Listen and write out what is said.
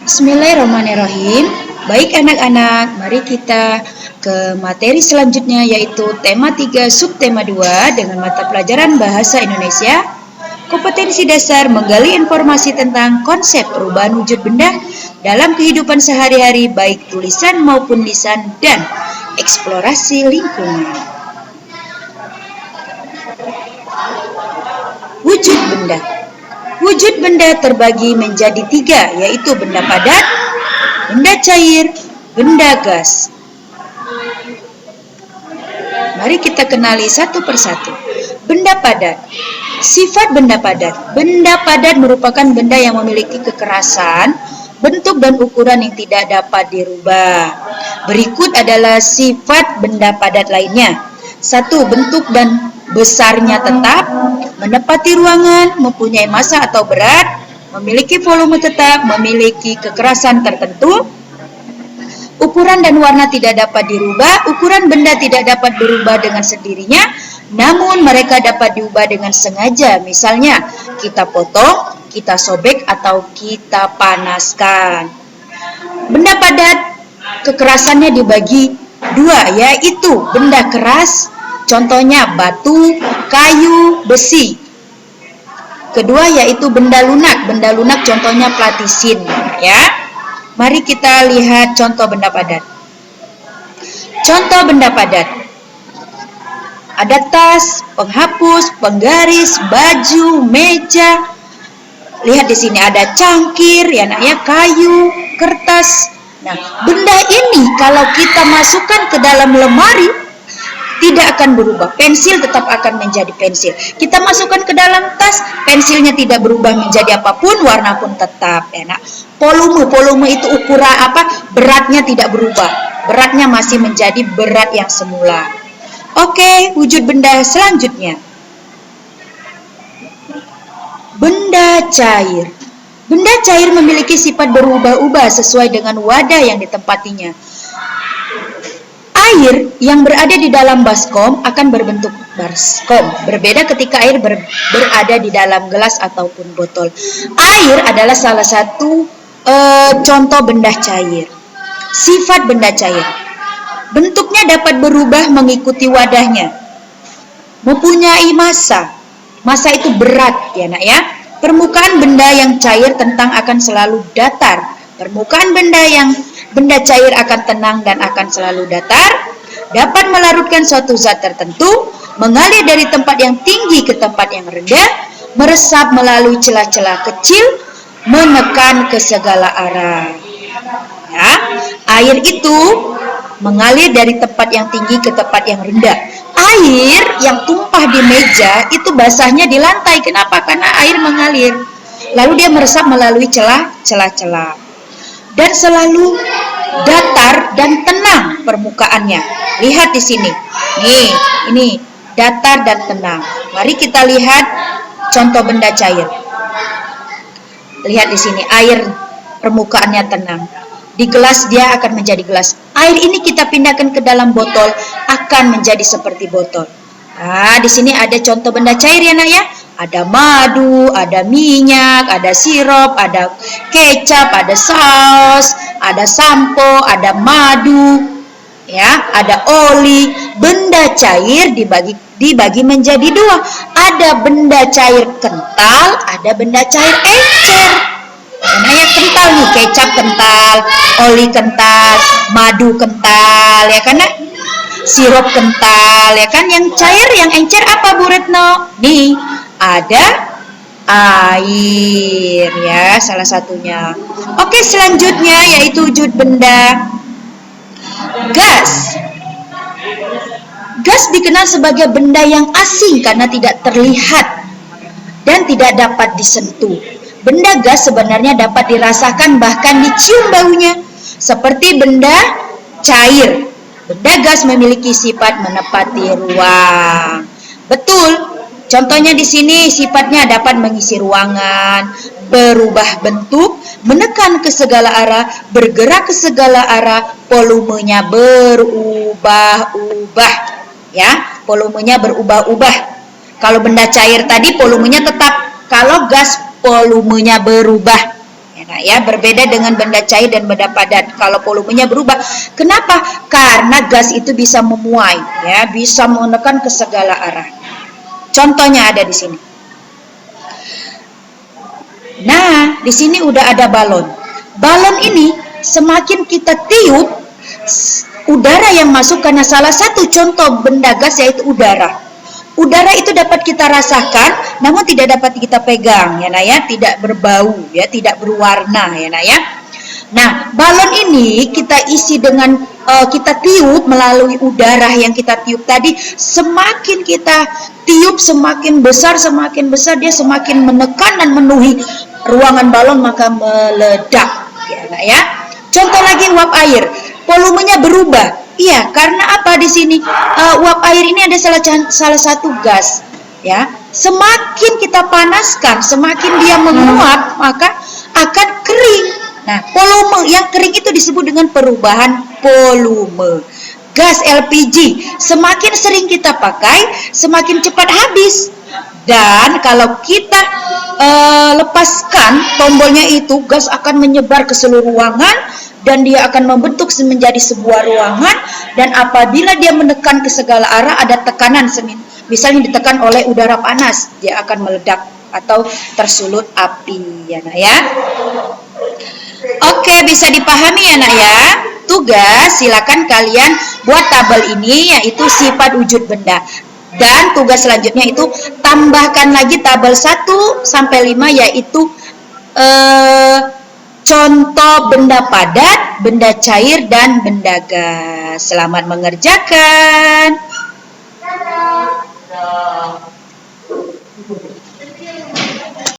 Bismillahirrahmanirrahim. Baik anak-anak, mari kita ke materi selanjutnya yaitu tema 3 subtema 2 dengan mata pelajaran Bahasa Indonesia. Kompetensi dasar menggali informasi tentang konsep perubahan wujud benda dalam kehidupan sehari-hari baik tulisan maupun lisan dan eksplorasi lingkungan. Wujud benda. Wujud benda terbagi menjadi 3, yaitu benda padat, benda cair, benda gas. Mari kita kenali satu persatu. Benda padat. Sifat benda padat. Benda padat merupakan benda yang memiliki kekerasan, bentuk dan ukuran yang tidak dapat dirubah. Berikut adalah sifat benda padat lainnya. 1. Bentuk dan besarnya tetap, menepati ruangan, mempunyai massa atau berat, memiliki volume tetap, memiliki kekerasan tertentu, ukuran dan warna tidak dapat dirubah. Ukuran benda tidak dapat berubah dengan sendirinya, namun mereka dapat diubah dengan sengaja. Misalnya, kita potong, kita sobek, atau kita panaskan. Benda padat, kekerasannya dibagi 2, yaitu benda keras, contohnya batu, kayu, besi. Kedua yaitu benda lunak. Benda lunak contohnya platisin, ya. Mari kita lihat contoh benda padat. Contoh benda padat. Ada tas, penghapus, penggaris, baju, meja. Lihat di sini ada cangkir, ya nak ya, kayu, kertas. Nah, benda ini kalau kita masukkan ke dalam lemari tidak akan berubah. Pensil tetap akan menjadi pensil. Kita masukkan ke dalam tas, pensilnya tidak berubah menjadi apapun, warna pun tetap. Ya, nak. Volume itu ukuran beratnya tidak berubah. Beratnya masih menjadi berat yang semula. Oke, wujud benda selanjutnya. Benda cair. Benda cair memiliki sifat berubah-ubah sesuai dengan wadah yang ditempatinya. Air yang berada di dalam baskom akan berbentuk baskom. Berbeda ketika air berada di dalam gelas ataupun botol. Air adalah salah satu contoh benda cair. Sifat benda cair. Bentuknya dapat berubah mengikuti wadahnya. Mempunyai massa. Massa itu berat, ya nak ya. Permukaan benda yang cair tentang akan selalu datar. Permukaan benda cair akan tenang dan akan selalu datar, dapat melarutkan suatu zat tertentu, mengalir dari tempat yang tinggi ke tempat yang rendah, meresap melalui celah-celah kecil, menekan ke segala arah. Ya, air itu mengalir dari tempat yang tinggi ke tempat yang rendah. Air yang tumpah di meja itu basahnya di lantai. Kenapa? Karena air mengalir. Lalu dia meresap melalui celah-celah. Dan selalu datar dan tenang permukaannya. Lihat di sini. Nih, ini datar dan tenang. Mari kita lihat contoh benda cair. Lihat di sini, air permukaannya tenang. Di gelas dia akan menjadi gelas. Air ini kita pindahkan ke dalam botol, akan menjadi seperti botol. Nah, di sini ada contoh benda cair ya nak ya. Ada madu, ada minyak, ada sirup, ada kecap, ada saus, ada sampo, ada madu, ya, ada oli. Benda cair dibagi menjadi 2. Ada benda cair kental, ada benda cair encer. Namanya kental nih, kecap kental, oli kental, madu kental, ya kan nak? Sirup kental, ya kan? Yang cair, yang encer apa Bu Retno? Nih, ada air, ya, salah satunya. Oke, selanjutnya yaitu wujud benda gas. Gas dikenal sebagai benda yang asing karena tidak terlihat dan tidak dapat disentuh. Benda gas sebenarnya dapat dirasakan bahkan dicium baunya, seperti benda cair. Benda gas memiliki sifat menepati ruang. Betul. Contohnya di sini sifatnya dapat mengisi ruangan, berubah bentuk, menekan ke segala arah, bergerak ke segala arah, volumenya berubah-ubah. Ya, volumenya berubah-ubah. Kalau benda cair tadi volumenya tetap, kalau gas volumenya berubah. Ya, nah, ya, berbeda dengan benda cair dan benda padat. Kalau volumenya berubah, kenapa? Karena gas itu bisa memuai, ya, bisa menekan ke segala arah. Contohnya ada di sini. Nah, di sini udah ada balon. Balon ini semakin kita tiup, udara yang masuk karena salah satu contoh benda gas yaitu udara. Udara itu dapat kita rasakan, namun tidak dapat kita pegang, ya, nah, ya, tidak berbau, ya, tidak berwarna, ya, nah, ya. Nah, balon ini kita isi dengan kita tiup melalui udara yang kita tiup tadi. Semakin kita tiup semakin besar dia semakin menekan dan memenuhi ruangan balon maka meledak, ya, nah, ya. Contoh lagi uap air, volumenya berubah. Iya, karena apa di sini? Uap air ini ada salah satu gas, ya. Semakin kita panaskan, semakin dia menguap, maka akan kering. Nah, volume yang kering itu disebut dengan perubahan volume. Gas LPG semakin sering kita pakai, semakin cepat habis. Dan kalau kita lepaskan tombolnya itu, gas akan menyebar ke seluruh ruangan dan dia akan membentuk menjadi sebuah ruangan. Dan apabila dia menekan ke segala arah, ada tekanan, misalnya ditekan oleh udara panas, dia akan meledak atau tersulut api, ya, nah, ya. Oke, bisa dipahami ya, nak, ya. Tugas, silakan kalian buat tabel ini, yaitu sifat wujud benda. Dan tugas selanjutnya itu tambahkan lagi tabel 1 sampai 5, yaitu contoh benda padat, benda cair, dan benda gas. Selamat mengerjakan.